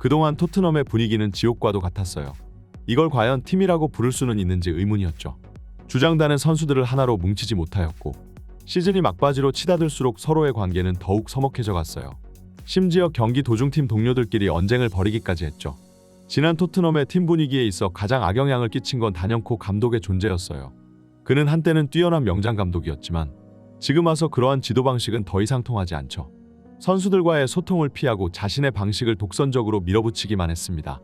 그동안 토트넘의 분위기는 지옥과도 같았어요. 이걸 과연 팀이라고 부를 수는 있는지 의문이었죠. 주장단은 선수들을 하나로 뭉치지 못하였고 시즌이 막바지로 치닫을수록 서로의 관계는 더욱 서먹해져 갔어요. 심지어 경기 도중 팀 동료들끼리 언쟁을 벌이기까지 했죠. 지난 토트넘의 팀 분위기에 있어 가장 악영향을 끼친 건 단연코 감독의 존재였어요. 그는 한때는 뛰어난 명장 감독이었지만 지금 와서 그러한 지도 방식은 더 이상 통하지 않죠. 선수들과의 소통을 피하고 자신의 방식을 독선적으로 밀어붙이기만 했습니다.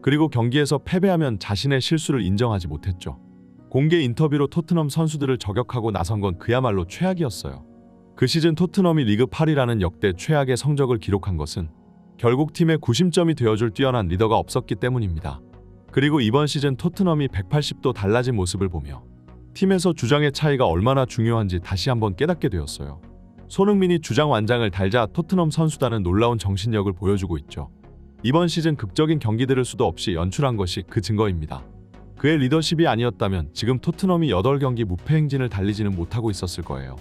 그리고 경기에서 패배하면 자신의 실수를 인정하지 못했죠. 공개 인터뷰로 토트넘 선수들을 저격하고 나선 건 그야말로 최악이었어요. 그 시즌 토트넘이 리그 8위라는 역대 최악의 성적을 기록한 것은 결국 팀의 구심점이 되어줄 뛰어난 리더가 없었기 때문입니다. 그리고 이번 시즌 토트넘이 180도 달라진 모습을 보며 팀에서 주장의 차이가 얼마나 중요한지 다시 한번 깨닫게 되었어요. 손흥민이 주장 완장을 달자 토트넘 선수단은 놀라운 정신력을 보여주고 있죠. 이번 시즌 극적인 경기들을 수도 없이 연출한 것이 그 증거입니다. 그의 리더십이 아니었다면 지금 토트넘이 8경기 무패 행진을 달리지는 못하고 있었을 거예요.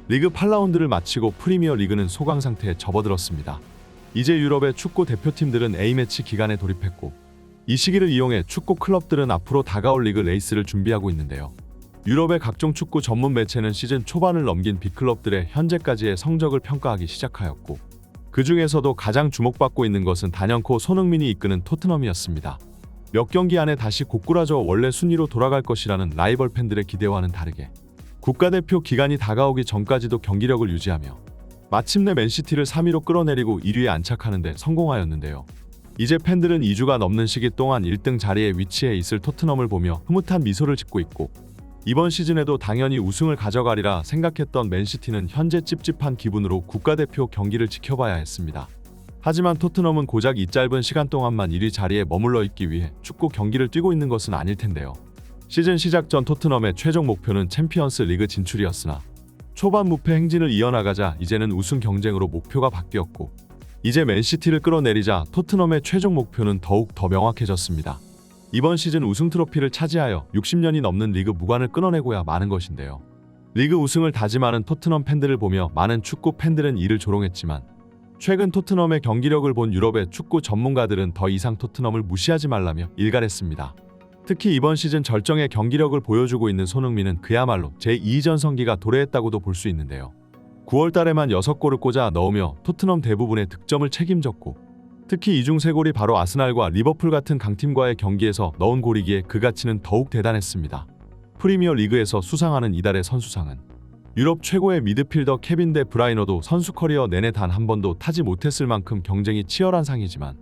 리그 8라운드를 마치고 프리미어 리그는 소강 상태에 접어들었습니다. 이제 유럽의 축구 대표팀들은 A매치 기간에 돌입했고 이 시기를 이용해 축구 클럽들은 앞으로 다가올 리그 레이스를 준비하고 있는데요. 유럽의 각종 축구 전문 매체는 시즌 초반을 넘긴 빅클럽들의 현재까지의 성적을 평가하기 시작하였고 그 중에서도 가장 주목받고 있는 것은 단연코 손흥민이 이끄는 토트넘이었습니다. 몇 경기 안에 다시 고꾸라져 원래 순위로 돌아갈 것이라는 라이벌 팬들의 기대와는 다르게 국가대표 기간이 다가오기 전까지도 경기력을 유지하며 마침내 맨시티를 3위로 끌어내리고 1위에 안착하는 데 성공하였는데요. 이제 팬들은 2주가 넘는 시기 동안 1등 자리에 위치해 있을 토트넘을 보며 흐뭇한 미소를 짓고 있고 이번 시즌에도 당연히 우승을 가져가리라 생각했던 맨시티는 현재 찝찝한 기분으로 국가대표 경기를 지켜봐야 했습니다. 하지만 토트넘은 고작 이 짧은 시간 동안만 1위 자리에 머물러 있기 위해 축구 경기를 뛰고 있는 것은 아닐 텐데요. 시즌 시작 전 토트넘의 최종 목표는 챔피언스 리그 진출이었으나 초반 무패 행진을 이어나가자 이제는 우승 경쟁으로 목표가 바뀌었고 이제 맨시티를 끌어내리자 토트넘의 최종 목표는 더욱 더 명확해졌습니다. 이번 시즌 우승 트로피를 차지하여 60년이 넘는 리그 무관을 끊어내고야 마는 것인데요. 리그 우승을 다짐하는 토트넘 팬들을 보며 많은 축구 팬들은 이를 조롱했지만 최근 토트넘의 경기력을 본 유럽의 축구 전문가들은 더 이상 토트넘을 무시하지 말라며 일갈했습니다. 특히 이번 시즌 절정의 경기력을 보여주고 있는 손흥민은 그야말로 제2전성기가 도래했다고도 볼 수 있는데요. 9월 달에만 6골을 꽂아 넣으며 토트넘 대부분의 득점을 책임졌고 특히 이중 3골이 바로 아스날과 리버풀 같은 강팀과의 경기에서 넣은 골이기에 그 가치는 더욱 대단했습니다. 프리미어 리그에서 수상하는 이달의 선수상은 유럽 최고의 미드필더 케빈 데 브라이너도 선수 커리어 내내 단 한 번도 타지 못했을 만큼 경쟁이 치열한 상이지만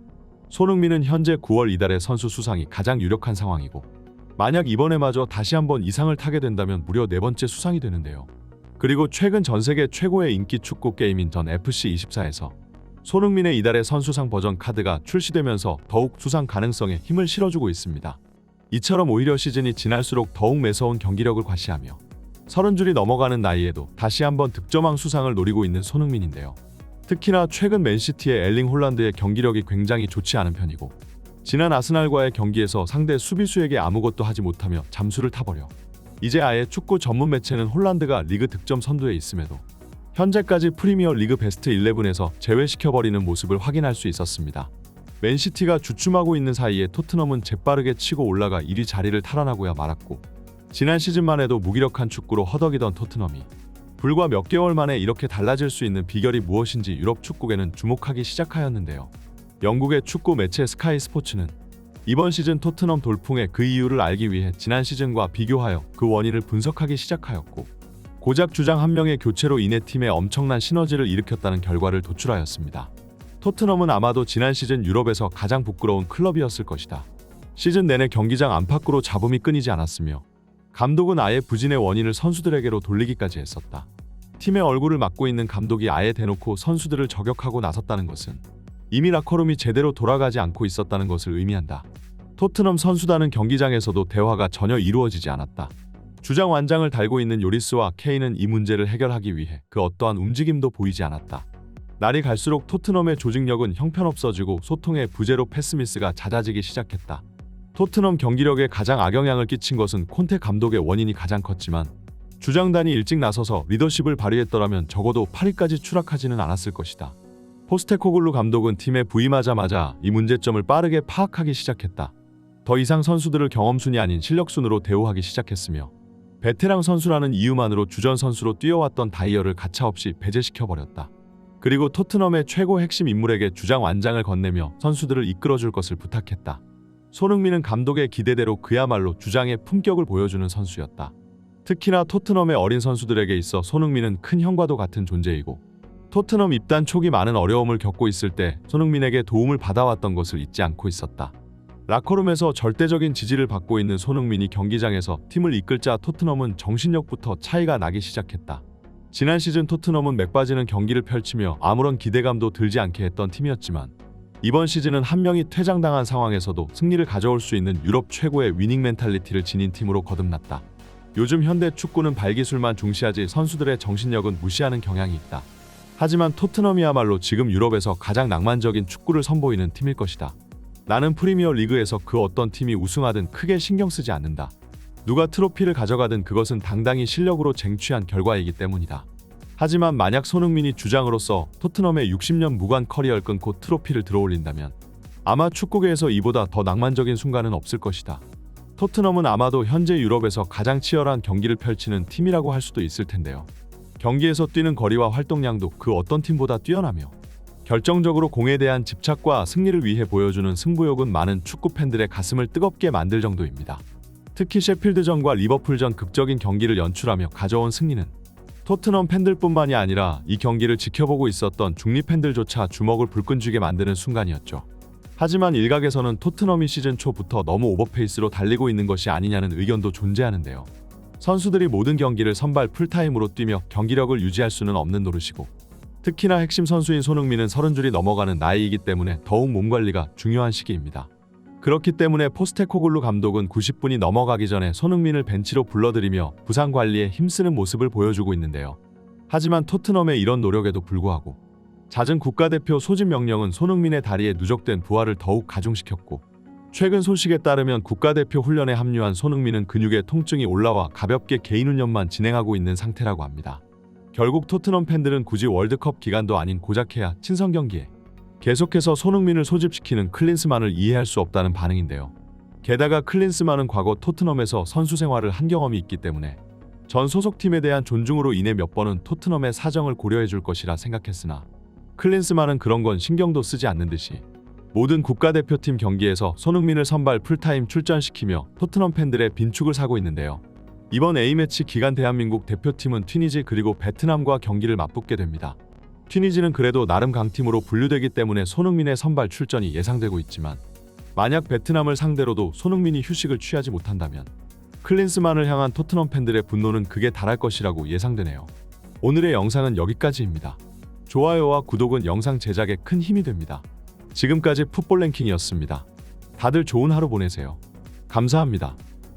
손흥민은 현재 9월 이달의 선수 수상이 가장 유력한 상황이고 만약 이번에마저 다시 한번 이상을 타게 된다면 무려 4번째 수상이 되는데요. 그리고 최근 전세계 최고의 인기 축구 게임인 전 FC24에서 손흥민의 이달의 선수상 버전 카드가 출시되면서 더욱 수상 가능성에 힘을 실어주고 있습니다. 이처럼 오히려 시즌이 지날수록 더욱 매서운 경기력을 과시하며 30줄이 넘어가는 나이에도 다시 한번 득점왕 수상을 노리고 있는 손흥민인데요. 특히나 최근 맨시티의 엘링 홀란드의 경기력이 굉장히 좋지 않은 편이고 지난 아스날과의 경기에서 상대 수비수에게 아무것도 하지 못하며 잠수를 타버려 이제 아예 축구 전문 매체는 홀란드가 리그 득점 선두에 있음에도 현재까지 프리미어 리그 베스트 11에서 제외시켜버리는 모습을 확인할 수 있었습니다. 맨시티가 주춤하고 있는 사이에 토트넘은 재빠르게 치고 올라가 1위 자리를 탈환하고야 말았고 지난 시즌만 해도 무기력한 축구로 허덕이던 토트넘이 불과 몇 개월 만에 이렇게 달라질 수 있는 비결이 무엇인지 유럽 축구계는 주목하기 시작하였는데요. 영국의 축구 매체 스카이 스포츠는 이번 시즌 토트넘 돌풍의 그 이유를 알기 위해 지난 시즌과 비교하여 그 원인을 분석하기 시작하였고 고작 주장 한 명의 교체로 인해 팀에 엄청난 시너지를 일으켰다는 결과를 도출하였습니다. 토트넘은 아마도 지난 시즌 유럽에서 가장 부끄러운 클럽이었을 것이다. 시즌 내내 경기장 안팎으로 잡음이 끊이지 않았으며 감독은 아예 부진의 원인을 선수들에게로 돌리기까지 했었다. 팀의 얼굴을 맡고 있는 감독이 아예 대놓고 선수들을 저격하고 나섰다는 것은 이미 라커룸이 제대로 돌아가지 않고 있었다는 것을 의미한다. 토트넘 선수단은 경기장에서도 대화가 전혀 이루어지지 않았다. 주장 완장을 달고 있는 요리스와 케인은 이 문제를 해결하기 위해 그 어떠한 움직임도 보이지 않았다. 날이 갈수록 토트넘의 조직력은 형편없어지고 소통의 부재로 패스미스가 잦아지기 시작했다. 토트넘 경기력에 가장 악영향을 끼친 것은 콘테 감독의 원인이 가장 컸지만 주장단이 일찍 나서서 리더십을 발휘했더라면 적어도 8위까지 추락하지는 않았을 것이다. 포스테코글루 감독은 팀에 부임하자마자 이 문제점을 빠르게 파악하기 시작했다. 더 이상 선수들을 경험순이 아닌 실력순으로 대우하기 시작했으며 베테랑 선수라는 이유만으로 주전 선수로 뛰어왔던 다이어를 가차없이 배제시켜버렸다. 그리고 토트넘의 최고 핵심 인물에게 주장 완장을 건네며 선수들을 이끌어줄 것을 부탁했다. 손흥민은 감독의 기대대로 그야말로 주장의 품격을 보여주는 선수였다. 특히나 토트넘의 어린 선수들에게 있어 손흥민은 큰 형과도 같은 존재이고 토트넘 입단 초기 많은 어려움을 겪고 있을 때 손흥민에게 도움을 받아왔던 것을 잊지 않고 있었다. 라커룸에서 절대적인 지지를 받고 있는 손흥민이 경기장에서 팀을 이끌자 토트넘은 정신력부터 차이가 나기 시작했다. 지난 시즌 토트넘은 맥빠지는 경기를 펼치며 아무런 기대감도 들지 않게 했던 팀이었지만 이번 시즌은 한 명이 퇴장당한 상황에서도 승리를 가져올 수 있는 유럽 최고의 위닝 멘탈리티를 지닌 팀으로 거듭났다. 요즘 현대 축구는 발기술만 중시하지 선수들의 정신력은 무시하는 경향이 있다. 하지만 토트넘이야말로 지금 유럽에서 가장 낭만적인 축구를 선보이는 팀일 것이다. 나는 프리미어 리그에서 그 어떤 팀이 우승하든 크게 신경 쓰지 않는다. 누가 트로피를 가져가든 그것은 당당히 실력으로 쟁취한 결과이기 때문이다. 하지만 만약 손흥민이 주장으로서 토트넘의 60년 무관 커리어를 끊고 트로피를 들어올린다면 아마 축구계에서 이보다 더 낭만적인 순간은 없을 것이다. 토트넘은 아마도 현재 유럽에서 가장 치열한 경기를 펼치는 팀이라고 할 수도 있을 텐데요. 경기에서 뛰는 거리와 활동량도 그 어떤 팀보다 뛰어나며 결정적으로 공에 대한 집착과 승리를 위해 보여주는 승부욕은 많은 축구 팬들의 가슴을 뜨겁게 만들 정도입니다. 특히 셰필드전과 리버풀전 극적인 경기를 연출하며 가져온 승리는 토트넘 팬들뿐만이 아니라 이 경기를 지켜보고 있었던 중립 팬들조차 주먹을 불끈 쥐게 만드는 순간이었죠. 하지만 일각에서는 토트넘이 시즌 초부터 너무 오버페이스로 달리고 있는 것이 아니냐는 의견도 존재하는데요. 선수들이 모든 경기를 선발 풀타임으로 뛰며 경기력을 유지할 수는 없는 노릇이고 특히나 핵심 선수인 손흥민은 30줄이 넘어가는 나이이기 때문에 더욱 몸관리가 중요한 시기입니다. 그렇기 때문에 포스테코글루 감독은 90분이 넘어가기 전에 손흥민을 벤치로 불러들이며 부상 관리에 힘쓰는 모습을 보여주고 있는데요. 하지만 토트넘의 이런 노력에도 불구하고 잦은 국가대표 소집 명령은 손흥민의 다리에 누적된 부하를 더욱 가중시켰고 최근 소식에 따르면 국가대표 훈련에 합류한 손흥민은 근육에 통증이 올라와 가볍게 개인 훈련만 진행하고 있는 상태라고 합니다. 결국 토트넘 팬들은 굳이 월드컵 기간도 아닌 고작해야 친선 경기에 계속해서 손흥민을 소집시키는 클린스만을 이해할 수 없다는 반응인데요. 게다가 클린스만은 과거 토트넘에서 선수 생활을 한 경험이 있기 때문에 전 소속팀에 대한 존중으로 인해 몇 번은 토트넘의 사정을 고려해 줄 것이라 생각했으나 클린스만은 그런 건 신경도 쓰지 않는 듯이 모든 국가대표팀 경기에서 손흥민을 선발 풀타임 출전시키며 토트넘 팬들의 빈축을 사고 있는데요. 이번 A매치 기간 대한민국 대표팀은 튀니지 그리고 베트남과 경기를 맞붙게 됩니다. 튀니지는 그래도 나름 강팀으로 분류되기 때문에 손흥민의 선발 출전이 예상되고 있지만 만약 베트남을 상대로도 손흥민이 휴식을 취하지 못한다면 클린스만을 향한 토트넘 팬들의 분노는 극에 달할 것이라고 예상되네요. 오늘의 영상은 여기까지입니다. 좋아요와 구독은 영상 제작에 큰 힘이 됩니다. 지금까지 풋볼 랭킹이었습니다. 다들 좋은 하루 보내세요. 감사합니다.